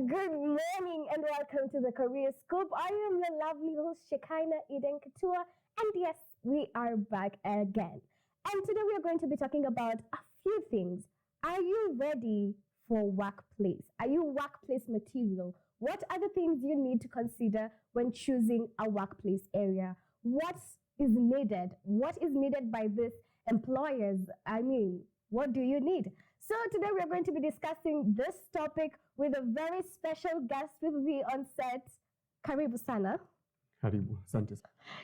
good morning and welcome to the Careerscope. I am the lovely host Shekinah Eden Katua, and yes, we are back again. And today we are going to be talking about a few things. Are you ready for workplace? Are you workplace material? What are the things you need to consider when choosing a workplace area? What is needed? What is needed by these employers? What do you need? So today we are going to be discussing this topic with a very special guest with me on set. Karibu sana. Karibu, asante.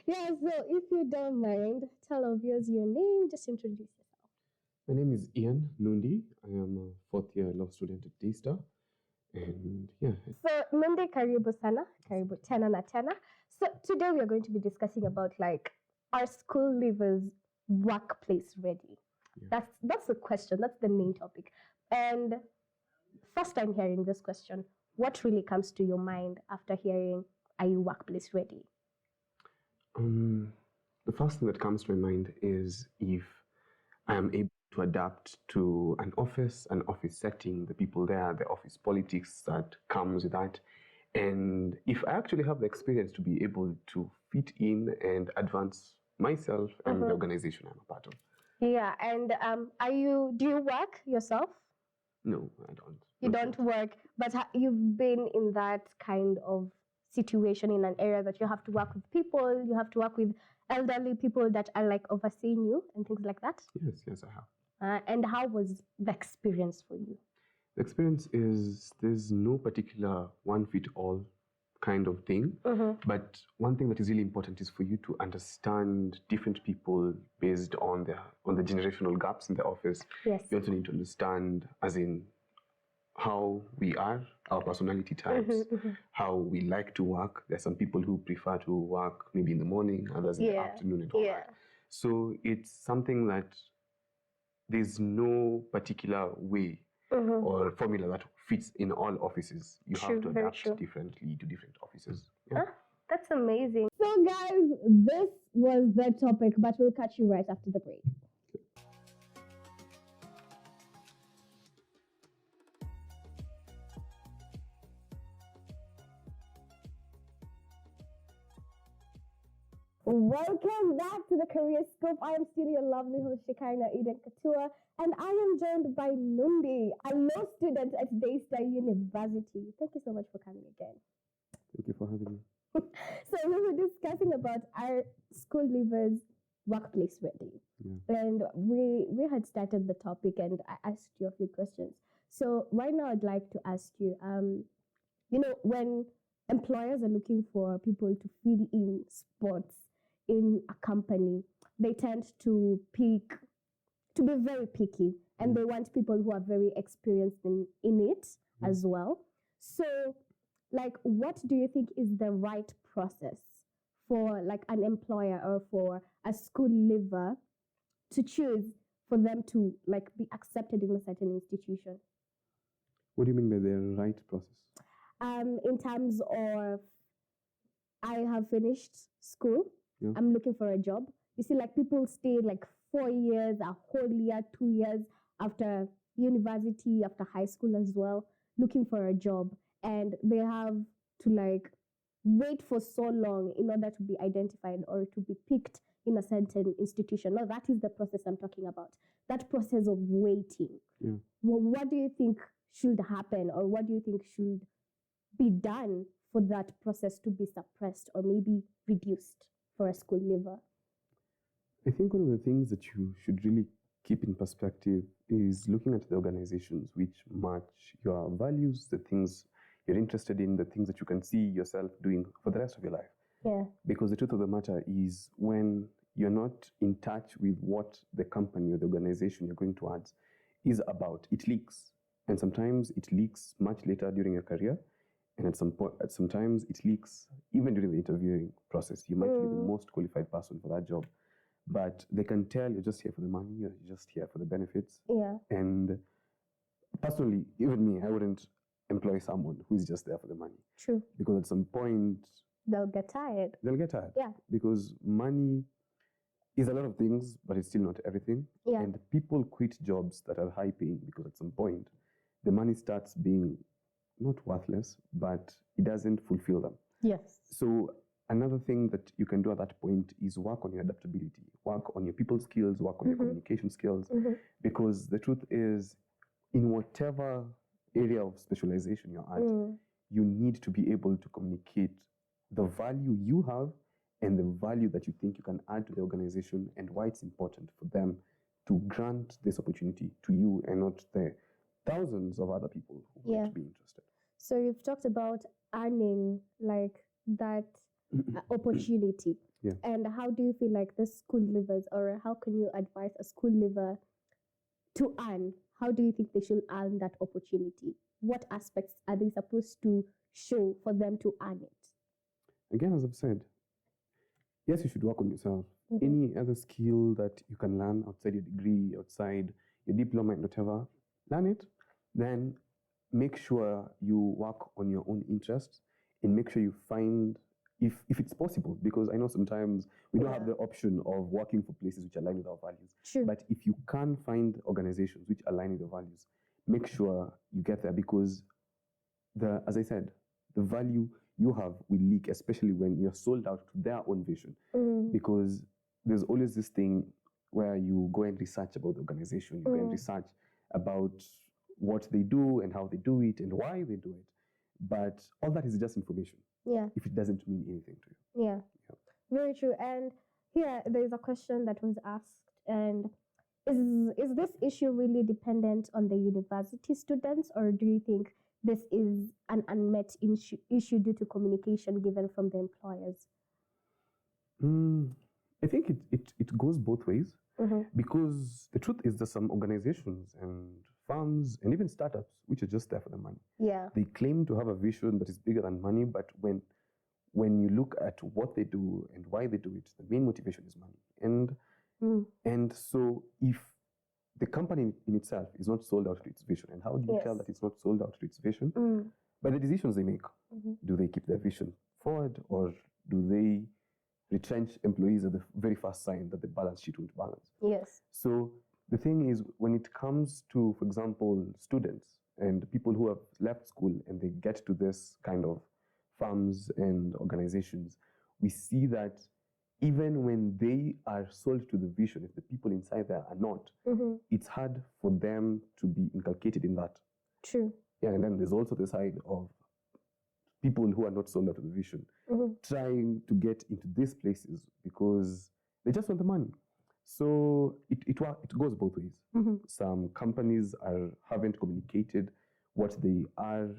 Yeah, so if you don't mind, tell our viewers your name, just introduce yourself. My name is Ian Nundi. I am a fourth-year law student at D-Star. And yeah. So Nundi, karibu sana. Karibu tena na tena. So today we are going to be discussing about are school leavers workplace ready? Yeah. That's the question. That's the main topic. And first time hearing this question, what really comes to your mind after hearing, are you workplace ready? The first thing that comes to my mind is if I am able to adapt to an office setting, the people there, the office politics that comes with that. And if I actually have the experience to be able to fit in and advance myself and the organization I'm a part of. Yeah, and do you work yourself? No, I don't. You don't work, but you've been in that kind of situation in an area that you have to work with people, you have to work with elderly people that are overseeing you and things like that? Yes, I have. And how was the experience for you? The experience is there's no particular one-fit-all kind of thing. But one thing that is really important is for you to understand different people based on the generational gaps in the office. Yes. You also need to understand, as in, how we are, our personality types, how we like to work. There's some people who prefer to work maybe in the morning, others in the afternoon and all that. So it's something that there's no particular way or formula that fits in all offices. You have to adapt differently to different offices. Yeah. That's amazing. So guys, this was the topic, but we'll catch you right after the break. Welcome back to the Careerscope. I am still your lovely host, Shekinah Eden Katua, and I am joined by Nundi, a law student at D-Star University. Thank you so much for coming again. Thank you for having me. So we were discussing about our school leavers workplace ready. Yeah. And we had started the topic and I asked you a few questions. So right now I'd like to ask you, when employers are looking for people to fill in spots in a company, they tend to be very picky, and they want people who are very experienced in it as well. So, what do you think is the right process for an employer or for a school leaver to choose for them to be accepted in a certain institution? What do you mean by the right process? In terms of, I have finished school. Yeah. I'm looking for a job. You see, people stay 4 years, a whole year, 2 years after university, after high school as well, looking for a job. And they have to wait for so long in order to be identified or to be picked in a certain institution. Now, that is the process I'm talking about. That process of waiting. Yeah. Well, what do you think should happen, or what do you think should be done for that process to be suppressed or maybe reduced for a school leaver? I think one of the things that you should really keep in perspective is looking at the organizations which match your values, the things you're interested in, the things that you can see yourself doing for the rest of your life. Yeah. Because the truth of the matter is, when you're not in touch with what the company or the organization you're going towards is about, it leaks. And sometimes it leaks much later during your career. And sometimes it leaks even during the interviewing process. You might be the most qualified person for that job, but they can tell you're just here for the money, you're just here for the benefits. Yeah. And personally, even me, I wouldn't employ someone who's just there for the money. True. Because at some point, they'll get tired. Yeah. Because money is a lot of things, but it's still not everything. Yeah. And people quit jobs that are high paying because at some point, the money starts being not worthless, but it doesn't fulfill them. Yes. So another thing that you can do at that point is work on your adaptability, work on your people skills, work on your communication skills, because the truth is, in whatever area of specialization you're at, you need to be able to communicate the value you have and the value that you think you can add to the organization and why it's important for them to grant this opportunity to you and not the thousands of other people who might be interested. So you've talked about earning like that opportunity. Yeah. And how do you feel like the school leavers, or how can you advise a school leaver to earn? How do you think they should earn that opportunity? What aspects are they supposed to show for them to earn it? Again, as I've said, yes, you should work on yourself. Any other skill that you can learn outside your degree, outside your diploma and whatever, learn it. Then make sure you work on your own interests and make sure you find, if it's possible, because I know sometimes we don't have the option of working for places which align with our values. Sure. But if you can find organizations which align with your values, make sure you get there, because as I said, the value you have will leak, especially when you're sold out to their own vision. Because there's always this thing where you go and research about the organization, you go and research about what they do and how they do it and why they do it. But all that is just information. Yeah. If it doesn't mean anything to you. Yeah. Very true. And here there's a question that was asked, and is this issue really dependent on the university students, or do you think this is an unmet issue due to communication given from the employers? I think it goes both ways, because the truth is that some organizations and firms and even startups, which are just there for the money, they claim to have a vision that is bigger than money, but when you look at what they do and why they do it, the main motivation is money. And so if the company in itself is not sold out to its vision, and how do you tell that it's not sold out to its vision? By the decisions they make. Do they keep their vision forward, or do they retrench employees at the very first sign that the balance sheet won't balance? Yes. So the thing is, when it comes to, for example, students and people who have left school and they get to this kind of firms and organizations, we see that even when they are sold to the vision, if the people inside there are not, it's hard for them to be inculcated in that. True. Yeah, and then there's also the side of people who are not sold out to the vision, trying to get into these places because they just want the money. So it goes both ways. Some companies haven't communicated what they are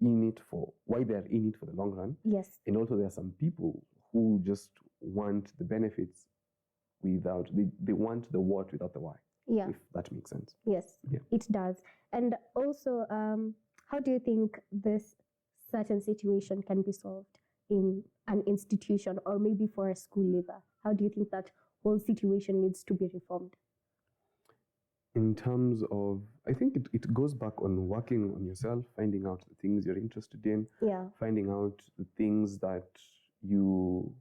in it for, why they are in it for the long run. Yes. And also there are some people who just want the benefits without, they want the what without the why. Yeah. If that makes sense. Yes, it does. And also, how do you think this certain situation can be solved in an institution or maybe for a school leaver? How do you think that whole situation needs to be reformed? In terms of, I think it goes back on working on yourself, finding out the things you're interested in, finding out the things that you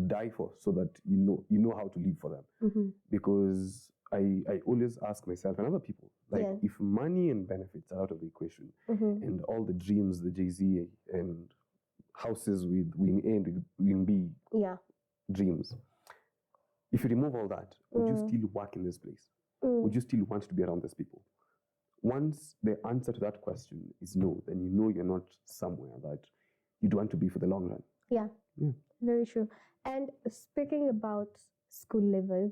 die for, so that you know how to live for them. Because I always ask myself and other people, like, if money and benefits are out of the equation, and all the dreams, the Jay-Z and houses with wing A and wing B dreams, if you remove all that, would you still work in this place? Would you still want to be around these people? Once the answer to that question is no, then you know you're not somewhere that you'd want to be for the long run. Yeah. Very true. And speaking about school leavers,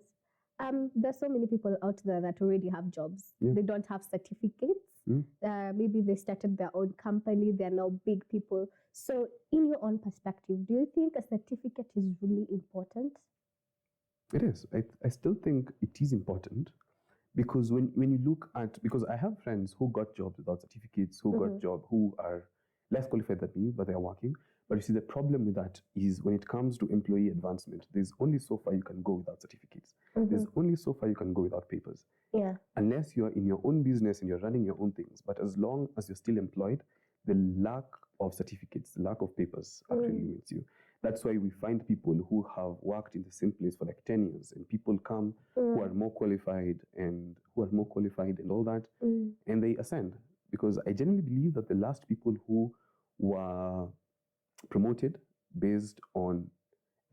there's so many people out there that already have jobs. They don't have certificates. Maybe they started their own company. They're now big people. So in your own perspective, do you think a certificate is really important? It is. I still think it is important, because when you look at, because I have friends who got jobs without certificates, who got jobs who are less qualified than me, but they're working. But you see, the problem with that is when it comes to employee advancement, there's only so far you can go without certificates. There's only so far you can go without papers. Yeah. Unless you're in your own business and you're running your own things. But as long as you're still employed, the lack of certificates, the lack of papers actually limits you. That's why we find people who have worked in the same place for like 10 years, and people come who are more qualified and all that, and they ascend. because I genuinely believe that the last people who were promoted based on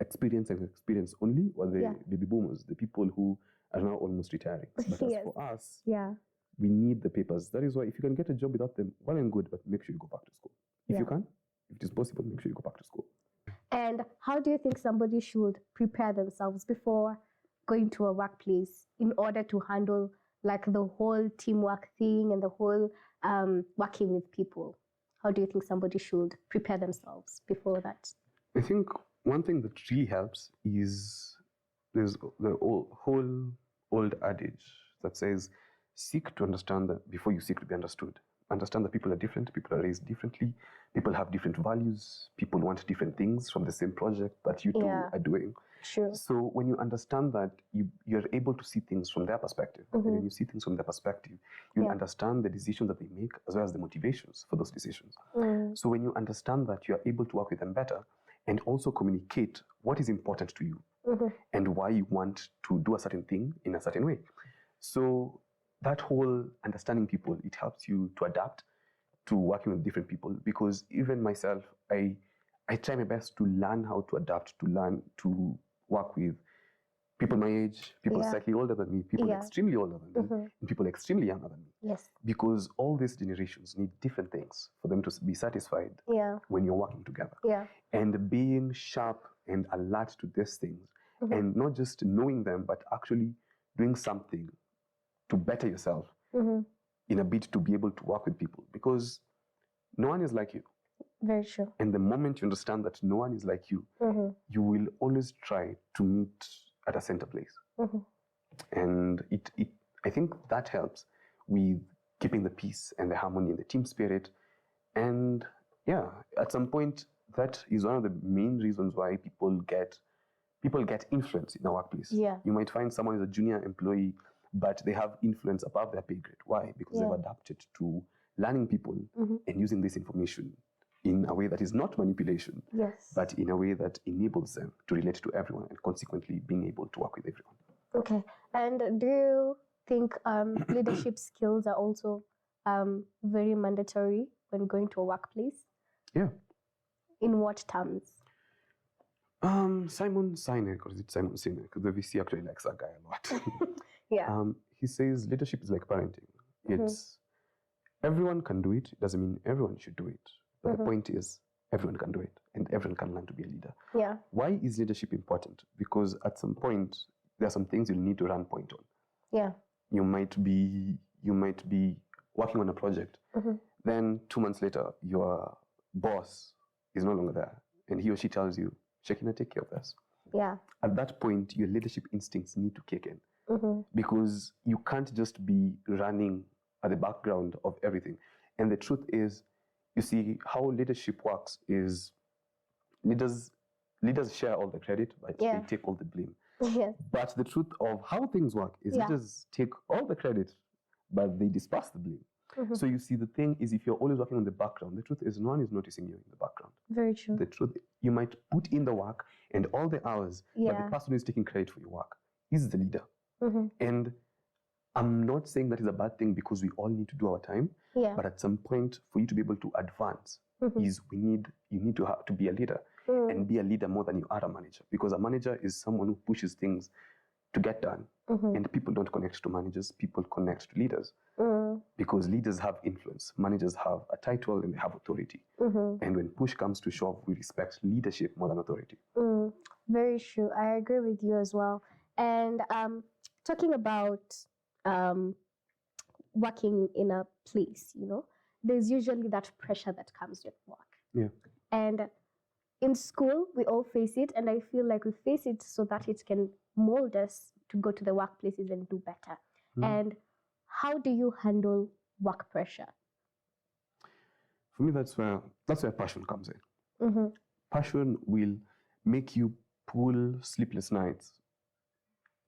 experience and experience only were the baby boomers, the people who are now almost retiring. But as for us, we need the papers. That is why if you can get a job without them, well and good, but make sure you go back to school. If you can, if it is possible, make sure you go back to school. And how do you think somebody should prepare themselves before going to a workplace in order to handle like the whole teamwork thing and the whole working with people? How do you think somebody should prepare themselves before that? I think one thing that really helps is there's the whole old adage that says, seek to understand that before you seek to be understood. Understand that people are different, people are raised differently, people have different values, people want different things from the same project that you two are doing. Sure. So when you understand that, you're able to see things from their perspective. And when you see things from their perspective, you understand the decisions that they make as well as the motivations for those decisions. So when you understand that, you're able to work with them better and also communicate what is important to you and why you want to do a certain thing in a certain way. So that whole understanding people, it helps you to adapt to working with different people, because even myself, I try my best to learn how to adapt, to learn to work with people my age, people slightly older than me, people extremely older than me, and people extremely younger than me. Yes. Because all these generations need different things for them to be satisfied when you're working together. And being sharp and alert to these things, and not just knowing them, but actually doing something to better yourself in a bid to be able to work with people, because no one is like you. Very true. And the moment you understand that no one is like you, you will always try to meet at a center place. And I think that helps with keeping the peace and the harmony and the team spirit. And at some point, that is one of the main reasons why people get influence in a workplace. You might find someone is a junior employee, but they have influence above their pay grade. Why? Because they've adapted to learning people and using this information in a way that is not manipulation, but in a way that enables them to relate to everyone and consequently being able to work with everyone. Okay. And do you think leadership skills are also very mandatory when going to a workplace? Yeah. In what terms? Simon Sinek, or is it Simon Sinek? The VC actually likes that guy a lot. He says leadership is like parenting. It's everyone can do it. It doesn't mean everyone should do it. But the point is, everyone can do it, and everyone can learn to be a leader. Why is leadership important? Because at some point, there are some things you'll need to run point on. You might be working on a project. Then 2 months later, your boss is no longer there, and he or she tells you, Shekina, take care of this. At that point, your leadership instincts need to kick in, because you can't just be running at the background of everything. And the truth is, you see, how leadership works is leaders share all the credit, but they take all the blame. But the truth of how things work is leaders take all the credit, but they disperse the blame. So you see, the thing is, if you're always working on the background, the truth is no one is noticing you in the background. Very true. The truth, you might put in the work and all the hours, but the person who is taking credit for your work is the leader. And I'm not saying that is a bad thing, because we all need to do our time. But at some point, for you to be able to advance, you need to be a leader, and be a leader more than you are a manager. Because a manager is someone who pushes things to get done. And people don't connect to managers, people connect to leaders. Because leaders have influence, managers have a title and they have authority. And when push comes to shove, we respect leadership more than authority. Very true. I agree with you as well. And talking about working in a place, there's usually that pressure that comes with work. And in school, we all face it, and I feel like we face it so that it can mold us to go to the workplaces and do better. And how do you handle work pressure? For me, that's where passion comes in. Passion will make you pull sleepless nights,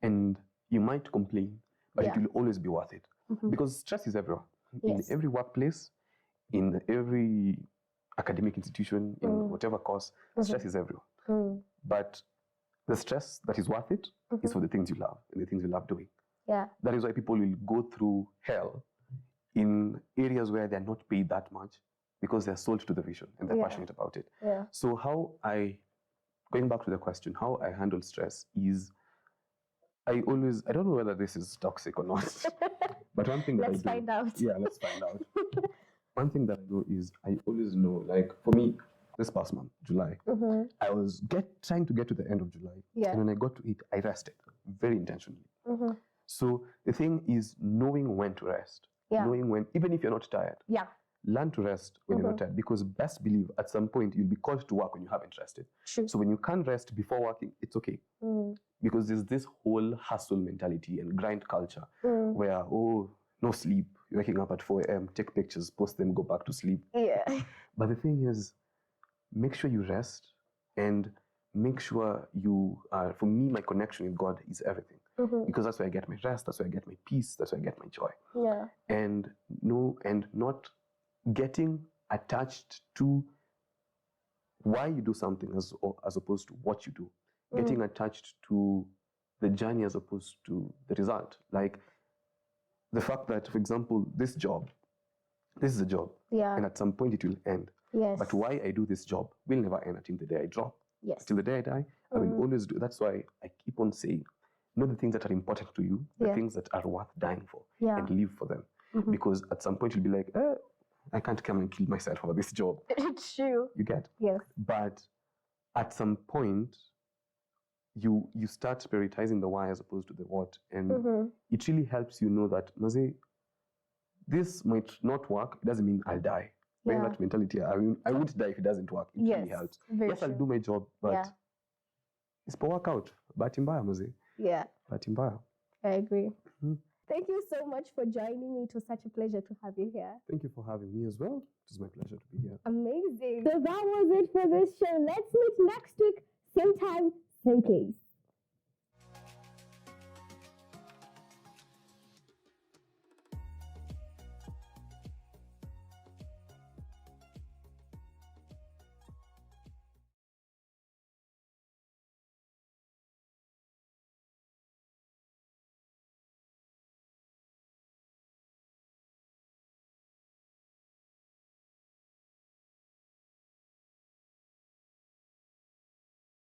and you might complain, but it will always be worth it. Because stress is everywhere. In every workplace, in every academic institution, in whatever course, stress is everywhere. But the stress that is worth it is for the things you love and the things you love doing. That is why people will go through hell in areas where they're not paid that much because they're sold to the vision and they're passionate about it. Yeah. So going back to the question, how I handle stress is I don't know whether this is toxic or not, but one thing that let's find out. Yeah, let's find out. One thing that I know is I always know, like for me, this past month, July, I was trying to get to the end of July. Yeah. And when I got to it, I rested very intentionally. So the thing is knowing when to rest. Yeah. Knowing when, even if you're not tired. Yeah. Learn to rest when you're not tired, because best believe at some point you'll be called to work when you haven't rested. True. So when you can't rest before working, it's okay. Because there's this whole hustle mentality and grind culture where, no sleep, you're waking up at 4 a.m., take pictures, post them, go back to sleep. Yeah. But the thing is, make sure you rest and make sure for me, my connection with God is everything. Because that's where I get my rest, that's where I get my peace, that's where I get my joy. Yeah. And not getting attached to why you do something as opposed to what you do. Getting attached to the journey as opposed to the result. Like the fact that, for example, this is a job. Yeah. And at some point it will end. Yes. But why I do this job will never end until the day I drop. Yes. Until the day I die, I will always do. That's why I keep on saying, know the things that are important to you, the things that are worth dying for, and live for them. Because at some point you'll be like, I can't come and kill myself over this job. It's true. You get? Yes. But at some point, you start prioritizing the why as opposed to the what. And it really helps you know that, Maze, this might not work. It doesn't mean I'll die. Bring that mentality. I won't die if it doesn't work. It really helps. Yes, I'll do my job, but it's per workout. Bahati mbaya, Maze. Yeah. Bahati mbaya. I agree. Thank you so much for joining me. It was such a pleasure to have you here. Thank you for having me as well. It was my pleasure to be here. Amazing. So that was it for this show. Let's meet next week, same time, same place.